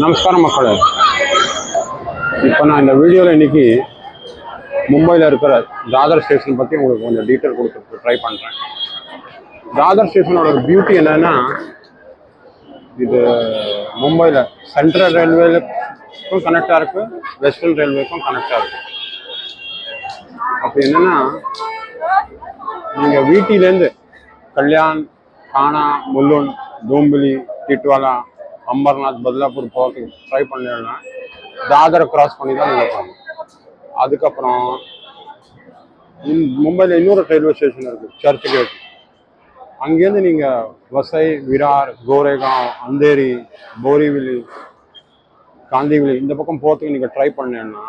நமஸ்காரம் மக்களே. இப்போ நான் இந்த வீடியோவில் இன்னைக்கு மும்பையில் இருக்கிற தாதர் ஸ்டேஷன் பற்றி உங்களுக்கு கொஞ்சம் டீட்டெயில் கொடுத்துட்டு ட்ரை பண்ணுறேன். தாதர் ஸ்டேஷனோட ஒரு பியூட்டி என்னன்னா, இது மும்பையில் சென்ட்ரல் ரயில்வேக்கும் கனெக்டாக இருக்குது, வெஸ்டர்ன் ரயில்வேக்கும் கனெக்டாக இருக்குது. அப்போ என்னென்னா, நீங்கள் வீட்டிலேருந்து கல்யாண், கானா, முல்லுன், டோம்பிலி, டிட்வாலா, அம்பர்நாத், பத்லாப்பூர் போகிறதுக்கு ட்ரை பண்ணீங்கன்னா தாதரை கிராஸ் பண்ணி தான் நீங்கள் போகணும். அதுக்கப்புறம் மும்பையில் இன்னொரு ரயில்வே ஸ்டேஷன் இருக்குது, சர்ச் கேட். அங்கேருந்து நீங்கள் வசை, விரார், கோரேகாம், அந்தேரி, போரிவிலி, காந்திவிலி இந்த பக்கம் போகிறதுக்கு நீங்கள் ட்ரை பண்ணீங்கன்னா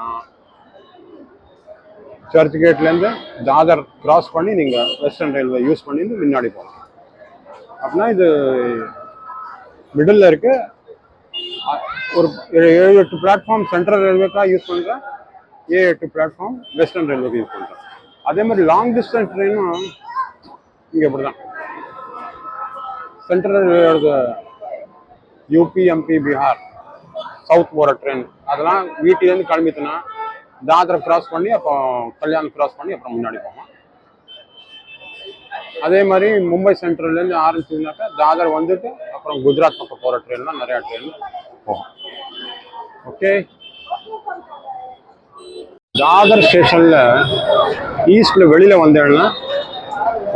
சர்ச் கேட்லேருந்து தாதர் கிராஸ் பண்ணி நீங்கள் வெஸ்டர்ன் ரயில்வே யூஸ் பண்ணி முன்னாடி போகலாம். அப்படின்னா இது மிடில் இருக்கு. ஒரு 7-8 பிளாட்ஃபார்ம் சென்ட்ரல் ரயில்வேக்காக யூஸ் பண்ணுறேன், 7-8 பிளாட்ஃபார்ம் வெஸ்டர்ன் ரயில்வேக்கு யூஸ் பண்ணுறேன். அதே மாதிரி லாங் டிஸ்டன்ஸ் ட்ரெயினும் இங்கே இப்படி தான். சென்ட்ரல் ரயில்வேயோட யூபி, எம்பி, பீகார், சவுத் போகிற ட்ரெயின் அதெல்லாம் வீட்டிலேருந்து கிளம்பிட்டுனா தாதரை கிராஸ் பண்ணி அப்புறம் கல்யாணம் கிராஸ் பண்ணி அப்புறம் முன்னாடி போகலாம். அதே மாதிரி மும்பை சென்ட்ரல்லேருந்து ஆரம்பிச்சதுனாக்கா தாதர் வந்துட்டு அப்புறம் குஜராத் பக்கம் போகிற ட்ரெயின்லாம் நிறையா ட்ரெயின் போகும். ஓகே, தாதர் ஸ்டேஷனில் ஈஸ்டில் வெளியில் வந்தேன்னா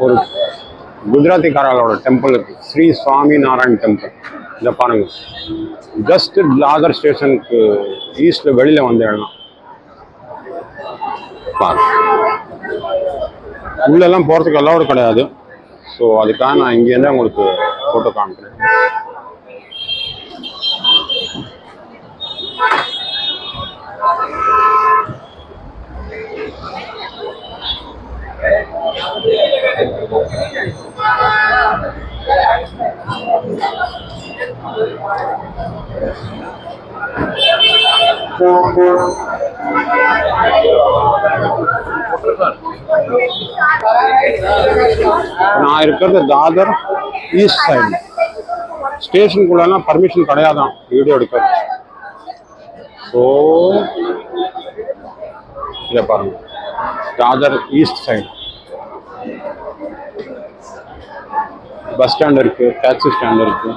ஒரு குஜராத்திக்காரர்களோட டெம்பிள் இருக்குது, ஸ்ரீ சுவாமி நாராயண் டெம்பிள். இதை பாருங்க, ஜஸ்ட் தாதர் ஸ்டேஷனுக்கு ஈஸ்டில் வெளியில் வந்தேன்னா பாருங்க. உள்ளெல்லாம் போகிறதுக்கு அலௌடு கிடையாது. ஸோ அதுக்காக நான் இங்கேருந்து உங்களுக்கு ஃபோட்டோ காமிக்கிறேன். நான் இருக்கிறது தாதர் ஈஸ்ட் சைடு. ஸ்டேஷனுக்குள்ளலாம் பர்மிஷன் கிடையாதான் வீடியோ எடுக்கிறது. ஸோ இதை பாருங்க, Dadar east side bus stand இருக்கு, டாக்ஸி ஸ்டாண்ட் இருக்கு.